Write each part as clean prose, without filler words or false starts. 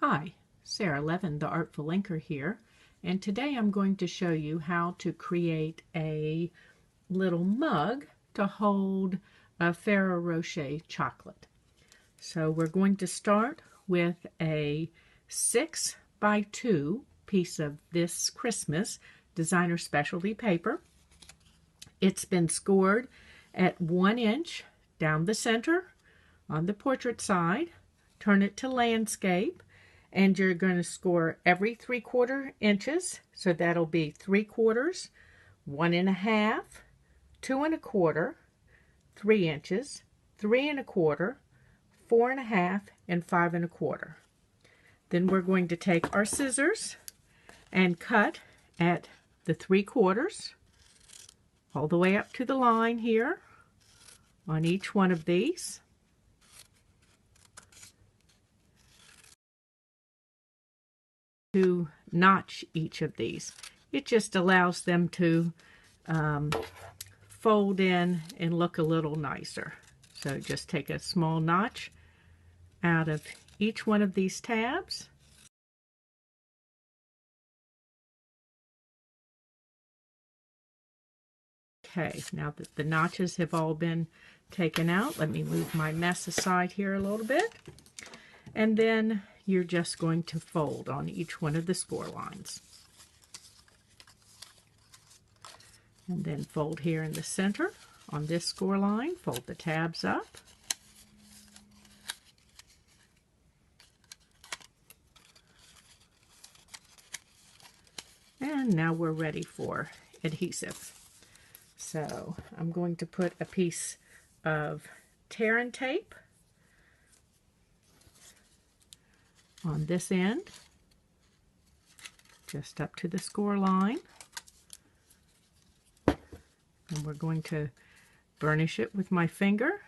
Hi, Sara Levin, the Artful Inker here, and today I'm going to show you how to create a little mug to hold a Ferrero Rocher chocolate. So we're going to start with a 6 by 2 piece of this Christmas designer specialty paper. It's been scored at 1 inch down the center on the portrait side. Turn it to landscape, and you're going to score every 3/4 inches. So that'll be 3/4, 1 1/2, 2 1/4, 3 inches, 3 1/4, 4 1/2, and 5 1/4. Then we're going to take our scissors and cut at the 3/4 all the way up to the line here on each one of these. To notch each of these. It just allows them to fold in and look a little nicer. So just take a small notch out of each one of these tabs. Okay, now that the notches have all been taken out, let me move my mess aside here a little bit. And then you're just going to fold on each one of the score lines. And then fold here in the center on this score line, fold the tabs up. And now we're ready for adhesive. So I'm going to put a piece of Terran tape on this end, just up to the score line. And we're going to burnish it with my finger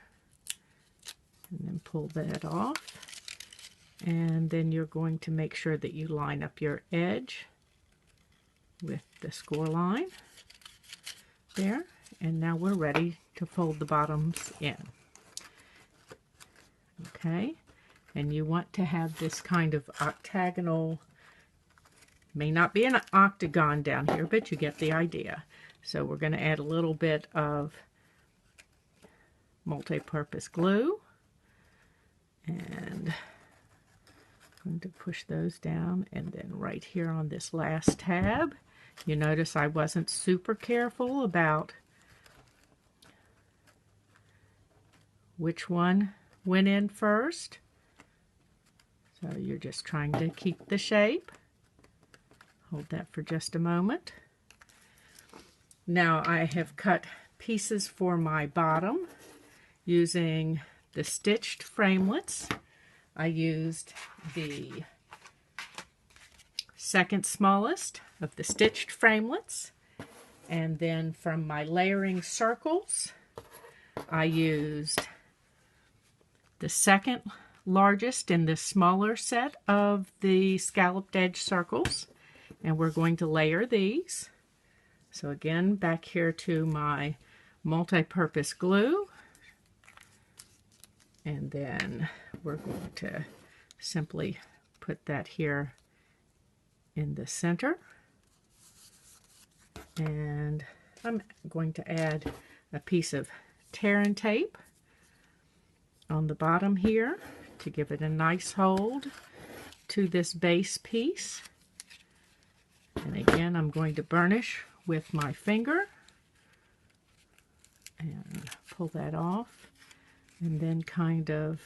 and then pull that off. And then you're going to make sure that you line up your edge with the score line there. And now we're ready to fold the bottoms in. Okay. And you want to have this kind of octagonal, may not be an octagon down here, but you get the idea. So we're going to add a little bit of multi-purpose glue. And I'm going to push those down. And then right here on this last tab, you notice I wasn't super careful about which one went in first. So you're just trying to keep the shape. Hold that for just a moment. Now I have cut pieces for my bottom using the stitched framelits. I used the second smallest of the stitched framelits. And then from my layering circles, I used the second largest in the smaller set of the scalloped edge circles, and we're going to layer these. So again, back here to my multi-purpose glue, and then we're going to simply put that here in the center, and I'm going to add a piece of Terran tape on the bottom here to give it a nice hold to this base piece. And again, I'm going to burnish with my finger and pull that off, and then kind of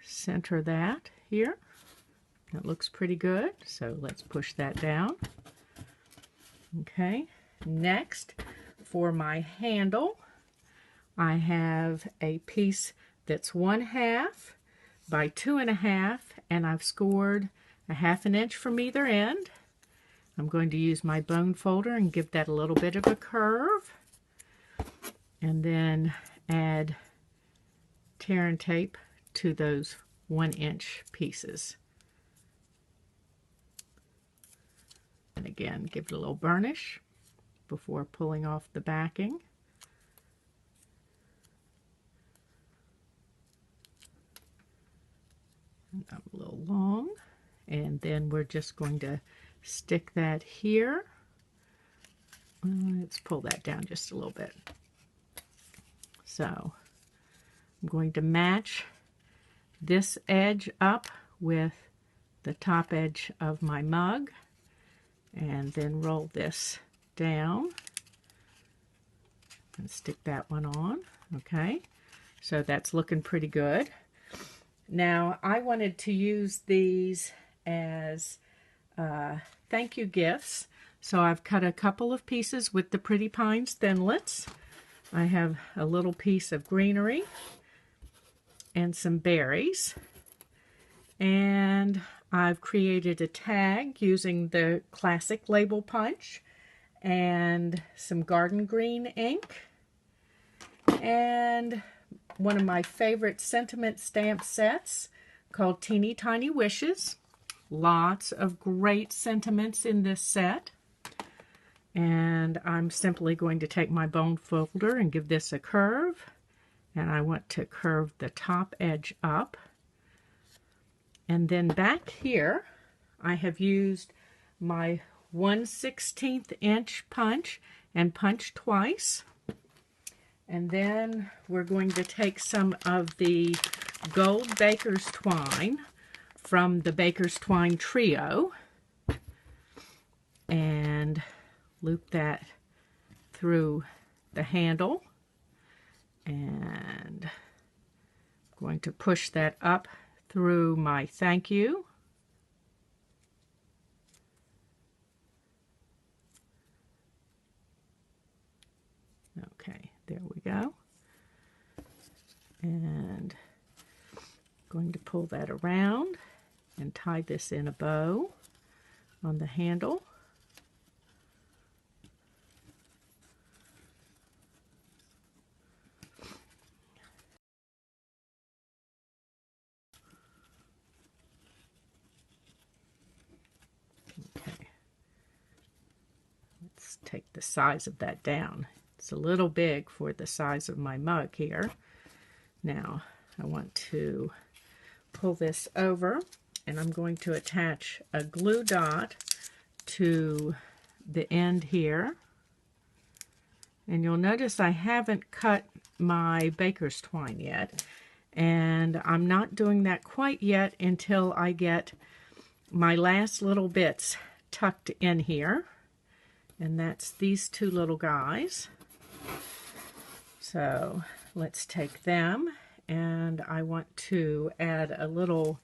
center that here. That looks pretty good, so let's push that down. Okay, next for my handle, I have a piece that's 1/2 by 2 1/2, and I've scored a 1/2 inch from either end. I'm going to use my bone folder and give that a little bit of a curve, and then add Terran tape to those 1 inch pieces. And again, give it a little burnish before pulling off the backing. And I'm a little long. And then we're just going to stick that here. Let's pull that down just a little bit. So I'm going to match this edge up with the top edge of my mug, and then roll this down and stick that one on. Okay, so that's looking pretty good. Now I wanted to use these as thank you gifts, so I've cut a couple of pieces with the Pretty Pines thinlits. I have a little piece of greenery and some berries, and I've created a tag using the classic label punch and some garden green ink and one of my favorite sentiment stamp sets called Teeny Tiny Wishes. Lots of great sentiments in this set. And I'm simply going to take my bone folder and give this a curve. And I want to curve the top edge up. And then back here, I have used my 1/16 inch punch and punch twice. And then we're going to take some of the gold baker's twine from the Baker's Twine Trio and loop that through the handle, and I'm going to push that up through my thank you. Okay, there we go. And I'm going to pull that around and tie this in a bow on the handle. Okay, let's take the size of that down. It's a little big for the size of my mug here. Now I want to pull this over, and I'm going to attach a glue dot to the end here. And you'll notice I haven't cut my baker's twine yet, and I'm not doing that quite yet until I get my last little bits tucked in here, and that's these two little guys. So let's take them, and I want to add a little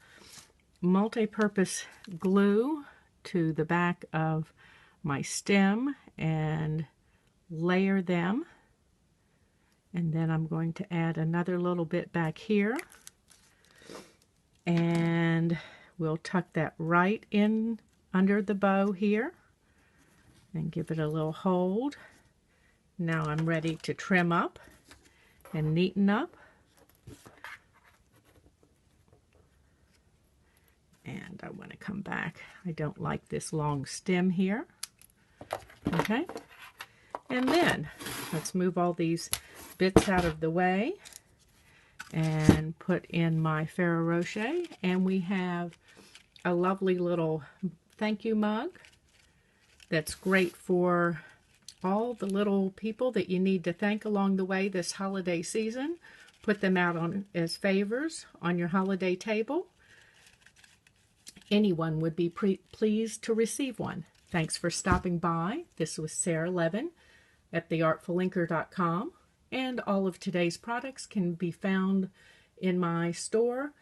multi-purpose glue to the back of my stem and layer them. And then I'm going to add another little bit back here, and we'll tuck that right in under the bow here and give it a little hold. Now I'm ready to trim up and neaten up. And I want to come back. I don't like this long stem here. Okay. And then let's move all these bits out of the way and put in my Ferrero Rocher. And we have a lovely little thank you mug that's great for all the little people that you need to thank along the way this holiday season. Put them out on as favors on your holiday table. Anyone would be pleased to receive one. Thanks for stopping by. This was Sara Levin at theartfulinker.com, and all of today's products can be found in my store